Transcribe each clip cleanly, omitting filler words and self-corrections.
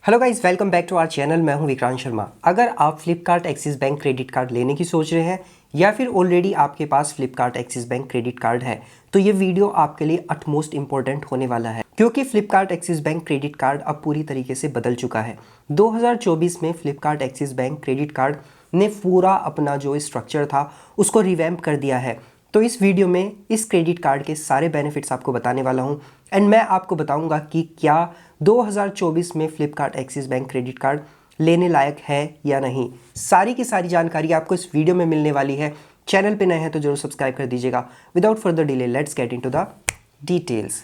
Hello guys, welcome back to our channel. मैं हूं विक्रांत शर्मा। अगर आप Flipkart Axis Bank credit card लेने की सोच रहे हैं या फिर ऑलरेडी आपके पास Flipkart Axis Bank credit card है तो ये वीडियो आपके लिए अटमोस्ट इंपॉर्टेंट होने वाला है, क्योंकि Flipkart Axis Bank credit card अब पूरी तरीके से बदल चुका है। 2024 में Flipkart Axis Bank credit card ने पूरा अपना जो स्ट्रक्चर था उसको रिवैम्प कर दिया है। तो इस वीडियो में इस क्रेडिट कार्ड के सारे बेनिफिट्स आपको बताने वाला हूं एंड मैं आपको बताऊंगा कि क्या 2024 में Flipkart Axis Bank credit card लेने लायक है या नहीं। सारी की सारी जानकारी आपको इस वीडियो में मिलने वाली है। चैनल पे नए हैं तो जरूर सब्सक्राइब कर दीजिएगा। Without further delay let's get into the details.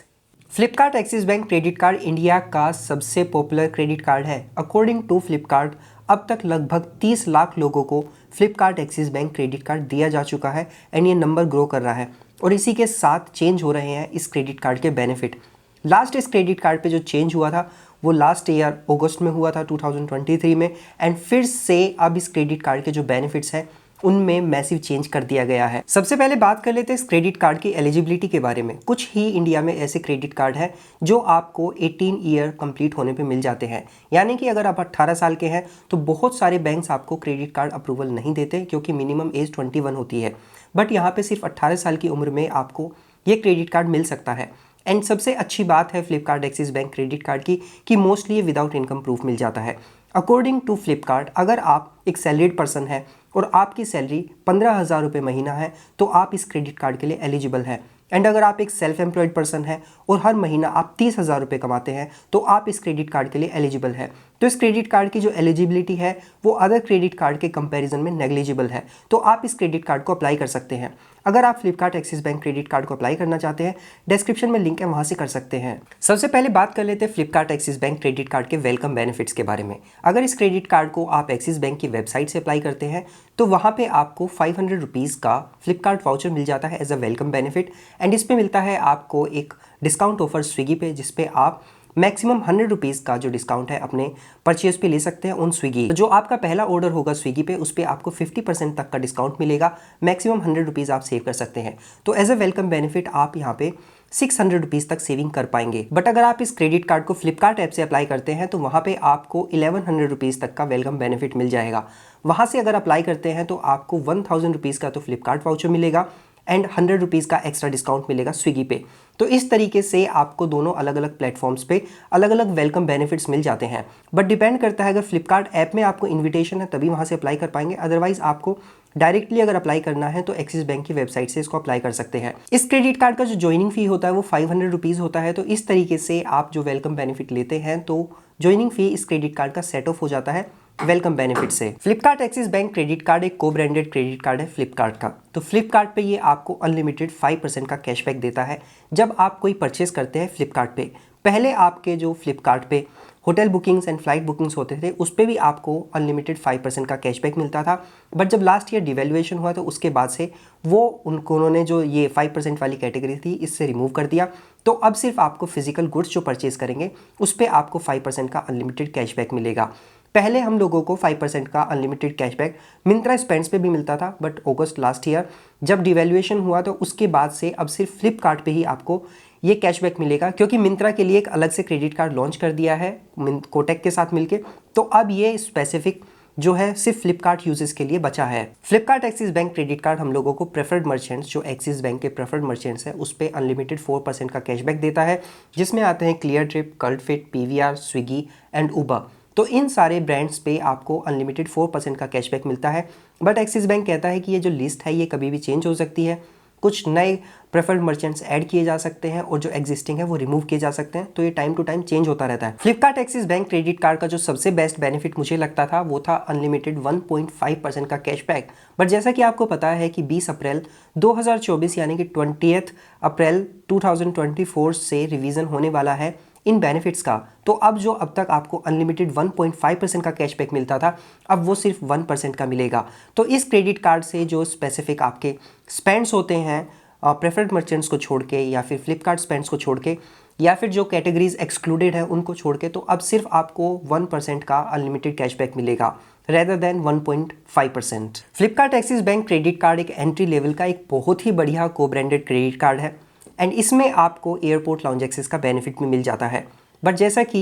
Flipkart Axis Bank credit card India का सबसे पॉपुलर क्रेडिट कार्ड है। अकॉर्डिंग टू फ्लिपकार्ट अब तक लगभग 30 लाख लोगों को Flipkart Axis Bank credit card दिया जा चुका है एंड ये नंबर ग्रो कर रहा है और इसी के साथ चेंज हो रहे हैं इस क्रेडिट कार्ड के बेनिफिट। लास्ट इस क्रेडिट कार्ड पे जो चेंज हुआ था वो लास्ट ईयर अगस्त में हुआ था 2023 में एंड फिर से अब इस क्रेडिट कार्ड के जो बेनिफिट्स हैं उनमें मैसिव चेंज कर दिया गया है। सबसे पहले बात कर लेते हैं इस क्रेडिट कार्ड की एलिजिबिलिटी के बारे में। कुछ ही इंडिया में ऐसे क्रेडिट कार्ड हैं जो आपको 18 ईयर कंप्लीट होने पे मिल जाते हैं, यानी कि अगर आप 18 साल के हैं तो बहुत सारे बैंक्स आपको क्रेडिट कार्ड अप्रूवल नहीं देते क्योंकि मिनिमम एज 21 होती है। बट यहाँ पे सिर्फ 18 साल की उम्र में आपको ये क्रेडिट कार्ड मिल सकता है। एंड सबसे अच्छी बात है Flipkart Axis Bank credit card की कि मोस्टली ये विदाउट इनकम प्रूफ मिल जाता है। अकॉर्डिंग टू फ्लिपकार्ट अगर आप एक सैलरीड पर्सन है और आपकी सैलरी 15,000 रुपये महीना है तो आप इस क्रेडिट कार्ड के लिए एलिजिबल है। एंड अगर आप एक सेल्फ एम्प्लॉयड पर्सन है और हर महीना आप 30,000 रुपये कमाते हैं तो आप इस क्रेडिट कार्ड के लिए एलिजिबल है। तो इस क्रेडिट कार्ड की जो एलिजिबिलिटी है वो अदर क्रेडिट कार्ड के कंपैरिजन में नेग्लिजिबल है, तो आप इस क्रेडिट कार्ड को अप्लाई कर सकते हैं। अगर आप Flipkart Axis Bank credit card को अप्लाई करना चाहते हैं, डिस्क्रिप्शन में लिंक है, वहां से कर सकते हैं। सबसे पहले बात कर लेते हैं Flipkart Axis Bank credit card के वेलकम बेनिफिट्स के बारे में। अगर इस क्रेडिट कार्ड को आप एक्सिस बैंक की वेबसाइट से अप्लाई करते हैं तो वहां पे आपको 500 रुपीज़ का फ्लिपकार्ट वाउचर मिल जाता है as a welcome benefit and इसमें मिलता है आपको एक डिस्काउंट ऑफर स्विगी पे, जिसपे आप मैक्सिमम 100 रुपीज़ का जो डिस्काउंट है अपने परचेज पे ले सकते हैं ऑन स्विगी। तो जो आपका पहला ऑर्डर होगा स्विगी पे उस पर आपको 50% तक का डिस्काउंट मिलेगा। मैक्सिमम 100 रुपीज़ आप सेव कर सकते हैं। तो एज अ वेलकम बेनिफिट आप यहाँ पे 600 रुपीज़ तक सेविंग कर पाएंगे। बट अगर आप इस क्रेडिट कार्ड को फ्लिपकार्ट ऐप से अप्लाई करते हैं तो वहाँ पे आपको 1100 रुपीज़ तक का वेलकम बेनिफिट मिल जाएगा। वहाँ से अगर अप्लाई करते हैं तो आपको 1000 रुपीज़ का तो फ्लिपकार्ट वाउचर मिलेगा एंड 100 रुपीज़ का एक्स्ट्रा डिस्काउंट मिलेगा स्विगी पे। तो इस तरीके से आपको दोनों अलग अलग प्लेटफॉर्म्स पे अलग अलग वेलकम बेनिफिट्स मिल जाते हैं। बट डिपेंड करता है, अगर फ्लिपकार्ट ऐप में आपको इन्विटेशन है तभी वहाँ से अप्लाई कर पाएंगे, अदरवाइज आपको डायरेक्टली अगर अप्लाई करना है तो एक्सिस बैंक की वेबसाइट से इसको अप्लाई कर सकते हैं। इस क्रेडिट कार्ड का जो ज्वाइनिंग फी होता है वो 500 रुपीज़ होता है। तो इस तरीके से आप जो वेलकम बेनिफिट लेते हैं तो ज्वाइनिंग फी इस क्रेडिट कार्ड का सेट ऑफ हो जाता है वेलकम बेनिफिट से। Flipkart Axis Bank credit card एक को ब्रांडेड क्रेडिट कार्ड है फ्लिपकार्ट का। तो फ्लिपकार्ट पे ये आपको अनलिमिटेड 5% का कैशबैक देता है जब आप कोई परचेस करते हैं फ्लिपकार्ट पे। पहले आपके जो फ्लिपकार्ट पे hotel bookings and flight bookings होते थे उस पर भी आपको अनलिमिटेड 5% का कैशबैक मिलता था। बट जब लास्ट ईयर डिवैल्यूएशन हुआ तो उसके बाद से वो उन्होंने जो ये 5% वाली कैटेगरी थी इससे रिमूव कर दिया। तो अब सिर्फ आपको फिजिकल गुड्स जो परचेज करेंगे उस पर आपको 5% का अनलिमिटेड कैशबैक मिलेगा। पहले हम लोगों को 5% का अनलिमिटेड कैशबैक मिंत्रा स्पेंड्स पे भी मिलता था, बट अगस्त लास्ट ईयर जब डिवैल्यूएशन हुआ तो उसके बाद से अब सिर्फ फ्लिपकार्ट पे ही आपको ये कैशबैक मिलेगा, क्योंकि मिंत्रा के लिए एक अलग से क्रेडिट कार्ड लॉन्च कर दिया है कोटक के साथ मिलके। तो अब ये स्पेसिफिक जो है सिर्फ फ्लिपकार्ट यूजर्स के लिए बचा है। Flipkart Axis Bank credit card हम लोगों को प्रेफर्ड मर्चेंट्स जो एक्सिस बैंक के प्रेफर्ड मर्चेंट्स है उस पर अनलिमिटेड 4% का कैशबैक देता है, जिसमें आते हैं क्लियर ट्रिप, Cult Fit, PVR, Swiggy and Uber. तो इन सारे ब्रांड्स पे आपको अनलिमिटेड 4% का कैशबैक मिलता है। बट एक्सिस बैंक कहता है कि ये जो लिस्ट है ये कभी भी चेंज हो सकती है, कुछ नए प्रेफर्ड मर्चेंट्स ऐड किए जा सकते हैं और जो एग्जिस्टिंग है वो रिमूव किए जा सकते हैं। तो ये टाइम टू टाइम चेंज होता रहता है। Flipkart Axis Bank credit card का जो सबसे बेस्ट बेनिफिट मुझे लगता था वो था अनलिमिटेड 1.5% का कैशबैक। बट जैसा कि आपको पता है कि 20 अप्रैल 2024 यानी कि 20 अप्रैल 2024 से रिवीजन होने वाला है इन बेनिफिट्स का। तो अब जो अब तक आपको अनलिमिटेड 1.5% का कैशबैक मिलता था अब वो सिर्फ 1% का मिलेगा। तो इस क्रेडिट कार्ड से जो स्पेसिफिक आपके स्पेंड्स होते हैं प्रेफर्ड मर्चेंट्स को छोड़ के या फिर फ्लिपकार्ट स्पेंड्स को छोड़ के या फिर जो कैटेगरीज एक्सक्लूडेड है उनको छोड़ के, तो अब सिर्फ आपको 1% का अनलिमिटेड कैशबैक मिलेगा rather than 1.5%। Flipkart Axis Bank credit card एक एंट्री लेवल का एक बहुत ही बढ़िया को ब्रांडेड क्रेडिट कार्ड है एंड इसमें आपको एयरपोर्ट लाउंज एक्सेस का बेनिफिट भी मिल जाता है। बट जैसा कि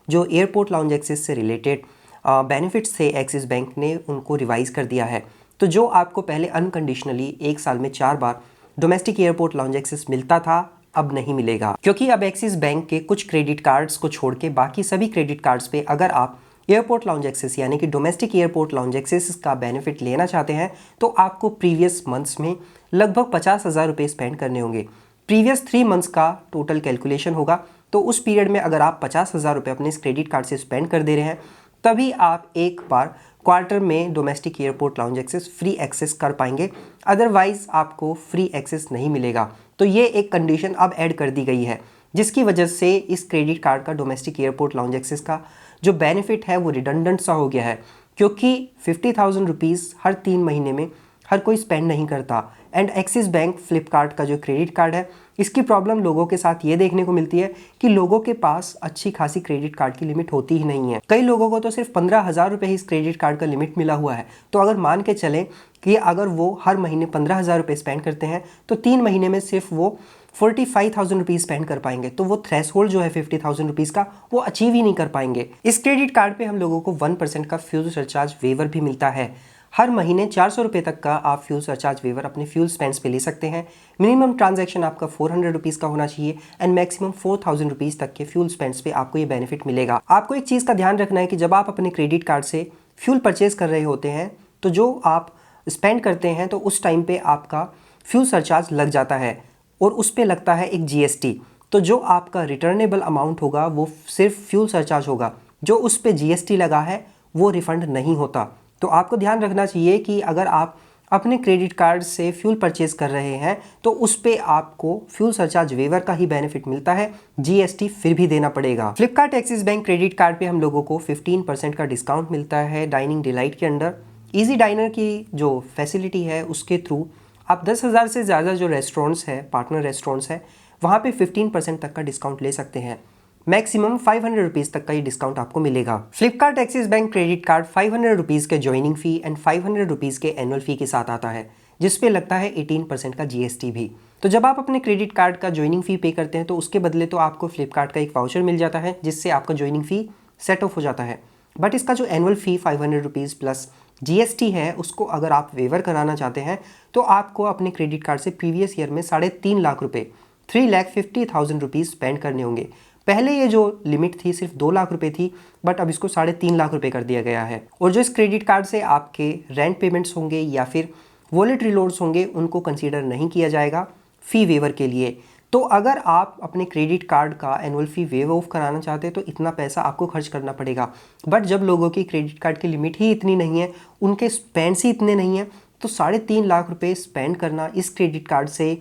जो एयरपोर्ट लाउंज एक्सेस से रिलेटेड बेनिफिट्स थे एक्सिस बैंक ने उनको रिवाइज़ कर दिया है। तो जो आपको पहले अनकंडीशनली 1 साल में 4 बार डोमेस्टिक एयरपोर्ट लाउंज एक्सेस मिलता था, अब नहीं मिलेगा, क्योंकि अब एक्सिस बैंक के कुछ क्रेडिट कार्ड्स को छोड़ के बाकी सभी क्रेडिट कार्ड्स पे अगर आप एयरपोर्ट लाउंज एक्सेस यानी कि डोमेस्टिक एयरपोर्ट लाउंज एक्सेस का बेनिफिट लेना चाहते हैं तो आपको प्रीवियस मंथ्स में लगभग 50,000 रुपये स्पेंड करने होंगे। प्रीवियस 3 मंथ्स का टोटल कैलकुलेशन होगा, तो उस पीरियड में अगर आप 50,000 रुपये अपने इस क्रेडिट कार्ड से स्पेंड कर दे रहे हैं तभी आप एक बार क्वार्टर में domestic airport lounge access free access कर पाएंगे, अदरवाइज आपको फ्री एक्सेस नहीं मिलेगा। तो ये एक कंडीशन अब ऐड कर दी गई है, जिसकी वजह से इस क्रेडिट कार्ड का डोमेस्टिक एयरपोर्ट लाउंज एक्सेस का जो बेनिफिट है वो रिडंडेंट सा हो गया है, क्योंकि 50,000 रुपीज़ हर 3 महीने में हर कोई स्पेंड नहीं करता। एंड एक्सिस बैंक फ्लिपकार्ट का जो क्रेडिट कार्ड है, इसकी प्रॉब्लम लोगों के साथ ये देखने को मिलती है कि लोगों के पास अच्छी खासी क्रेडिट कार्ड की लिमिट होती ही नहीं है। कई लोगों को तो सिर्फ 15,000 रुपये ही इस क्रेडिट कार्ड का लिमिट मिला हुआ है। तो अगर मान के चलें कि अगर वो हर महीने 15,000 रुपये स्पेंड करते हैं तो 3 महीने में सिर्फ वो 45,000 रुपीज़ स्पेंड कर पाएंगे, तो वो थ्रेशहोल्ड जो है 50,000 रुपीज़ का वो अचीव ही नहीं कर पाएंगे। इस क्रेडिट कार्ड पे हम लोगों को 1% का फ्यूल सरचार्ज वेवर भी मिलता है। हर महीने 400 रुपये तक का आप फ्यूल सरचार्ज वेवर अपने फ्यूल स्पेंड्स पे ले सकते हैं। मिनिमम ट्रांजैक्शन आपका 400 रुपीज़ का होना चाहिए एंड मैक्सिमम 4,000 रुपीज़ तक के फ्यूल स्पेंड्स पे आपको ये बेनिफिट मिलेगा। आपको एक चीज़ का ध्यान रखना है कि जब आप अपने क्रेडिट कार्ड से फ्यूल परचेज कर रहे होते हैं तो जो आप स्पेंड करते हैं तो उस टाइम पे आपका फ्यूल सरचार्ज लग जाता है और उस पे लगता है एक GST। तो जो आपका रिटर्नेबल अमाउंट होगा वो सिर्फ फ्यूल सरचार्ज होगा, जो उस पे GST लगा है वो रिफंड नहीं होता। तो आपको ध्यान रखना चाहिए कि अगर आप अपने क्रेडिट कार्ड से फ्यूल परचेज कर रहे हैं तो उस पे आपको फ्यूल सरचार्ज वेवर का ही बेनिफिट मिलता है, GST फिर भी देना पड़ेगा। Flipkart Axis Bank credit card पे हम लोगों को 15% का डिस्काउंट मिलता है डाइनिंग डिलाइट के अंडर। ईजी डाइनर की जो फैसिलिटी है उसके थ्रू आप 10,000 से ज़्यादा जो रेस्टोरेंट्स है, पार्टनर रेस्टोरेंट्स है, वहाँ पे 15% तक का डिस्काउंट ले सकते हैं। मैक्सिमम 500 रुपीज़ तक का ये डिस्काउंट आपको मिलेगा। Flipkart Axis Bank credit card 500 rupees के ज्वाइनिंग फ़ी एंड 500 रुपीज़ के एनुअल फ़ी के साथ आता है, जिसपे लगता है 18% का GST भी। तो जब आप अपने क्रेडिट कार्ड का ज्वाइनिंग फ़ी पे करते हैं तो उसके बदले तो आपको फ्लिपकार्ट का एक वाउचर मिल जाता है, जिससे आपका ज्वाइनिंग फ़ी सेट ऑफ हो जाता है। बट इसका जो एनुअल फ़ी 500 रुपीज़ प्लस GST है, उसको अगर आप वेवर कराना चाहते हैं तो आपको अपने क्रेडिट कार्ड से प्रीवियस ईयर में 3.5 लाख रुपये 3,50,000 रुपीज़ स्पेंड करने होंगे। पहले ये जो लिमिट थी सिर्फ 2 लाख रुपए थी, बट अब इसको 3.5 लाख रुपए कर दिया गया है। और जो इस क्रेडिट कार्ड से आपके रेंट पेमेंट्स होंगे या फिर वॉलेट रिलोड्स होंगे उनको कंसीडर नहीं किया जाएगा फ़ी वेवर के लिए। तो अगर आप अपने क्रेडिट कार्ड का एनुअल फ़ी वेव ऑफ कराना चाहते हैं तो इतना पैसा आपको खर्च करना पड़ेगा। बट जब लोगों की क्रेडिट कार्ड की लिमिट ही इतनी नहीं है, उनके स्पेंड्स ही इतने नहीं हैं, तो 3.5 लाख रुपए स्पेंड करना इस क्रेडिट कार्ड से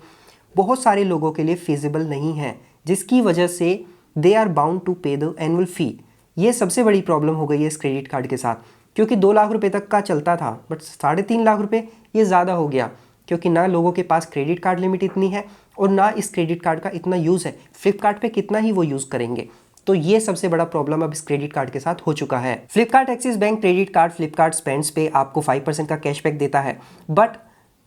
बहुत सारे लोगों के लिए फिजिबल नहीं है, जिसकी वजह से दे आर बाउंड टू पे द एनुअल फ़ी। ये सबसे बड़ी प्रॉब्लम हो गई है इस क्रेडिट कार्ड के साथ, क्योंकि 2 लाख रुपए तक का चलता था, बट 3.5 लाख रुपए ये ज़्यादा हो गया, क्योंकि ना लोगों के पास क्रेडिट कार्ड लिमिट इतनी है और ना इस क्रेडिट कार्ड का इतना यूज़ है। फ्लिपकार्ट पे कितना ही वो यूज़ करेंगे। तो ये सबसे बड़ा प्रॉब्लम अब इस क्रेडिट कार्ड के साथ हो चुका है। Flipkart Axis Bank credit card Flipkart spends पे आपको 5% का कैशबैक देता है, बट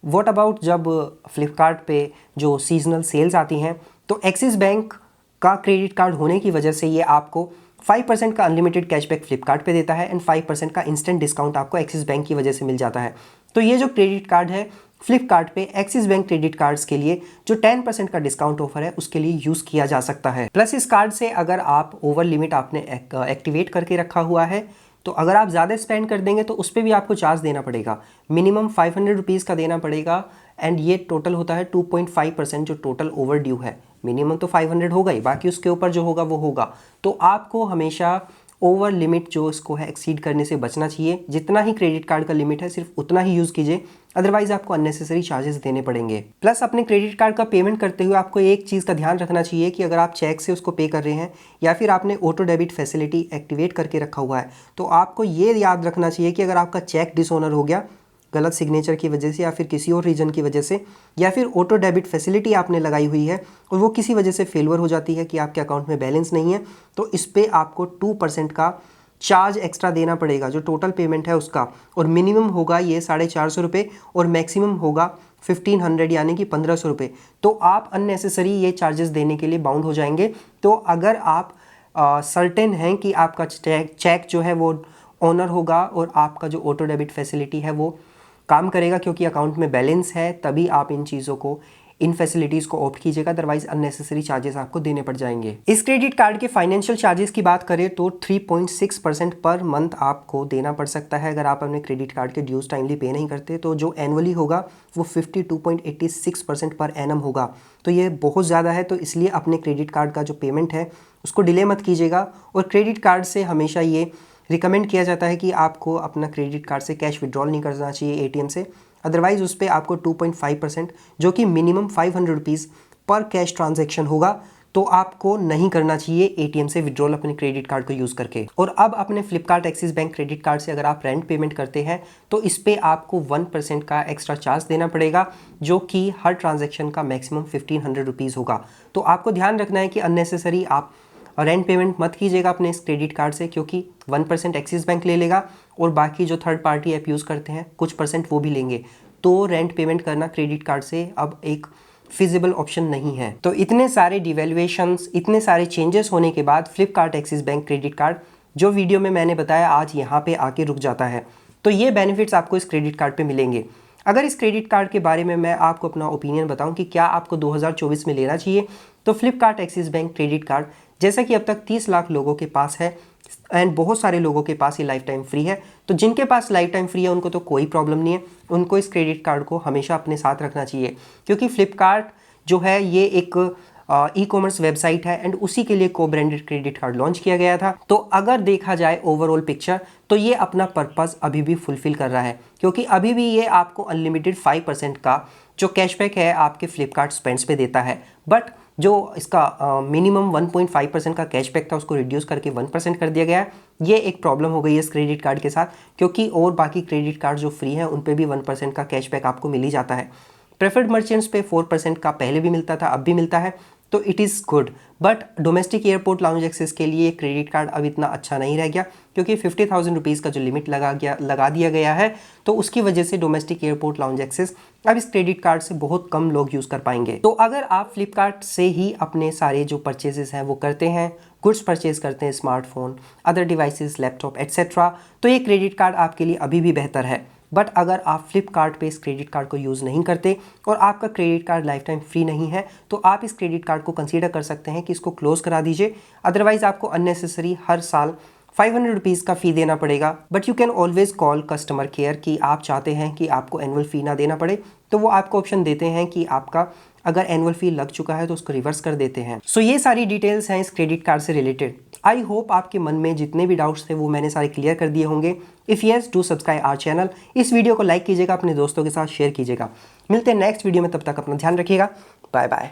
व्हाट अबाउट जब फ्लिपकार्ट पे जो सीजनल सेल्स आती हैं, तो एक्सिस बैंक का क्रेडिट कार्ड होने की वजह से ये आपको 5% का अनलिमिटेड कैशबैक फ्लिपकार्ट पे देता है एंड 5% का इंस्टेंट डिस्काउंट आपको एक्सिस बैंक की वजह से मिल जाता है। तो ये जो क्रेडिट कार्ड है फ्लिपकार्ट पे एक्सिस बैंक क्रेडिट कार्ड्स के लिए जो 10% का डिस्काउंट ऑफर है उसके लिए यूज़ किया जा सकता है। प्लस इस कार्ड से अगर आप ओवर लिमिट आपने एक्टिवेट करके रखा हुआ है तो अगर आप ज़्यादा स्पेंड कर देंगे तो उस पर भी आपको चार्ज देना पड़ेगा। मिनिमम 500 रुपीज़ का देना पड़ेगा एंड ये टोटल होता है 2.5% जो टोटल ओवर ड्यू है। मिनिमम तो 500 होगा ही, बाकी उसके ऊपर जो होगा वो होगा। तो आपको हमेशा ओवर लिमिट जो इसको है एक्सीड करने से बचना चाहिए। जितना ही क्रेडिट कार्ड का लिमिट है सिर्फ उतना ही यूज़ कीजिए, अदरवाइज आपको अननेसेसरी चार्जेस देने पड़ेंगे। प्लस अपने क्रेडिट कार्ड का पेमेंट करते हुए आपको एक चीज़ का ध्यान रखना चाहिए कि अगर आप चेक से उसको पे कर रहे हैं या फिर आपने ऑटो डेबिट फैसिलिटी एक्टिवेट करके रखा हुआ है, तो आपको ये याद रखना चाहिए कि अगर आपका चेक डिसऑनर हो गया गलत सिग्नेचर की वजह से या फिर किसी और रीज़न की वजह से, या फिर ऑटो डेबिट फैसिलिटी आपने लगाई हुई है और वो किसी वजह से फेलवर हो जाती है कि आपके अकाउंट में बैलेंस नहीं है, तो इस पर आपको 2% का चार्ज एक्स्ट्रा देना पड़ेगा जो टोटल पेमेंट है उसका। और मिनिमम होगा ये 450 रुपये और मैक्सिमम होगा 1500 यानी कि 1500 रुपये। तो आप अननेसेसरी ये चार्जेस देने के लिए बाउंड हो जाएंगे। तो अगर आप सर्टेन हैं कि आपका चेक जो है वो ऑनर होगा और आपका जो ऑटो डेबिट फैसिलिटी है वो काम करेगा, क्योंकि अकाउंट में बैलेंस है, तभी आप इन चीज़ों को, इन फैसिलिटीज़ को ऑप्ट कीजिएगा, अदरवाइज अननेसेसरी चार्जेस आपको देने पड़ जाएंगे। इस क्रेडिट कार्ड के फाइनेंशियल चार्जेस की बात करें तो 3.6% पर मंथ आपको देना पड़ सकता है अगर आप अपने क्रेडिट कार्ड के ड्यूज टाइमली पे नहीं करते। तो जो एनुअली होगा वो 52.86% पर एनम होगा। तो ये बहुत ज़्यादा है, तो इसलिए अपने क्रेडिट कार्ड का जो पेमेंट है उसको डिले मत कीजिएगा। और क्रेडिट कार्ड से हमेशा ये रिकमेंड किया जाता है कि आपको अपना क्रेडिट कार्ड से कैश विड्रॉल नहीं करना चाहिए एटीएम से, अदरवाइज उस पर आपको 2.5% जो कि मिनिमम 500 रुपीज़ पर कैश ट्रांजैक्शन होगा, तो आपको नहीं करना चाहिए एटीएम से विड्रॉल अपने क्रेडिट कार्ड को यूज़ करके। और अब अपने Flipkart Axis Bank credit card से अगर आप रेंट पेमेंट करते हैं तो इस पे आपको 1% का एक्स्ट्रा चार्ज देना पड़ेगा, जो कि हर ट्रांजैक्शन का मैक्सिमम 1500 रुपीज़ होगा। तो आपको ध्यान रखना है कि अननेसेसरी आप रेंट पेमेंट मत कीजिएगा अपने इस क्रेडिट कार्ड से, क्योंकि 1% एक्सिस बैंक ले लेगा और बाकी जो थर्ड पार्टी ऐप यूज़ करते हैं कुछ परसेंट वो भी लेंगे। तो रेंट पेमेंट करना क्रेडिट कार्ड से अब एक फिजिबल ऑप्शन नहीं है। तो इतने सारे डिवैल्यूएशंस, इतने सारे चेंजेस होने के बाद Flipkart Axis Bank credit card जो वीडियो में मैंने बताया आज यहाँ पे आके रुक जाता है। तो ये बेनिफिट्स आपको इस क्रेडिट कार्ड पे मिलेंगे। अगर इस क्रेडिट कार्ड के बारे में मैं आपको अपना ओपिनियन बताऊं कि क्या आपको 2024 में लेना चाहिए, तो Flipkart Axis Bank credit card जैसा कि अब तक 30 लाख लोगों के पास है एंड बहुत सारे लोगों के पास ये लाइफ टाइम फ्री है, तो जिनके पास लाइफ टाइम फ्री है उनको तो कोई प्रॉब्लम नहीं है, उनको इस क्रेडिट कार्ड को हमेशा अपने साथ रखना चाहिए। क्योंकि फ्लिपकार्ट जो है ये एक ई कॉमर्स वेबसाइट है एंड उसी के लिए को ब्रांडेड क्रेडिट कार्ड लॉन्च किया गया था। तो अगर देखा जाए ओवरऑल पिक्चर तो ये अपना पर्पस अभी भी फुलफिल कर रहा है, क्योंकि अभी भी ये आपको अनलिमिटेड 5% का जो कैशबैक है आपके फ्लिपकार्ट स्पेंड्स पे देता है। बट जो इसका मिनिमम 1.5% का कैशबैक था उसको रिड्यूस करके 1% कर दिया गया है। ये एक प्रॉब्लम हो गई है इस क्रेडिट कार्ड के साथ, क्योंकि और बाकी क्रेडिट कार्ड जो फ्री हैं उन पे भी 1% का कैशबैक आपको मिल ही जाता है। प्रेफर्ड मर्चेंट्स पे 4% का पहले भी मिलता था, अब भी मिलता है, तो it is good. But domestic airport lounge access के लिए क्रेडिट कार्ड अब इतना अच्छा नहीं रह गया, क्योंकि 50,000 रुपीज़ का जो लिमिट लगा दिया गया है, तो उसकी वजह से डोमेस्टिक एयरपोर्ट लाउंज एक्सेस अब इस क्रेडिट कार्ड से बहुत कम लोग यूज़ कर पाएंगे। तो अगर आप फ्लिपकार्ट से ही अपने सारे जो परचेजेस हैं वो करते हैं, गुड्स परचेज करते हैं, smartphone, other devices, laptop etcetera, तो ये क्रेडिट कार्ड आपके लिए अभी भी बेहतर है। बट अगर आप फ्लिपकार्ट पे इस क्रेडिट कार्ड को यूज़ नहीं करते और आपका credit card life time free नहीं है, तो आप इस क्रेडिट कार्ड को कंसीडर कर सकते हैं कि इसको क्लोज़ करा दीजिए, अदरवाइज आपको अननेसेसरी हर साल 500 रुपीज़ का फ़ी देना पड़ेगा। But you can always call customer care कि आप चाहते हैं कि आपको एनुअल फ़ी ना देना पड़े, तो वो आपको ऑप्शन देते हैं कि आपका अगर एनुअल फ़ी लग चुका है तो उसको रिवर्स कर देते हैं। सो ये सारी डिटेल्स हैं इस क्रेडिट कार्ड से रिलेटेड। आई होप आपके मन में जितने भी डाउट्स थे वो मैंने सारे क्लियर कर दिए होंगे। If yes, do subscribe our channel. इस वीडियो को लाइक कीजिएगा, अपने दोस्तों के साथ शेयर कीजिएगा। मिलते हैं नेक्स्ट वीडियो में, तब तक अपना ध्यान रखिएगा। Bye bye.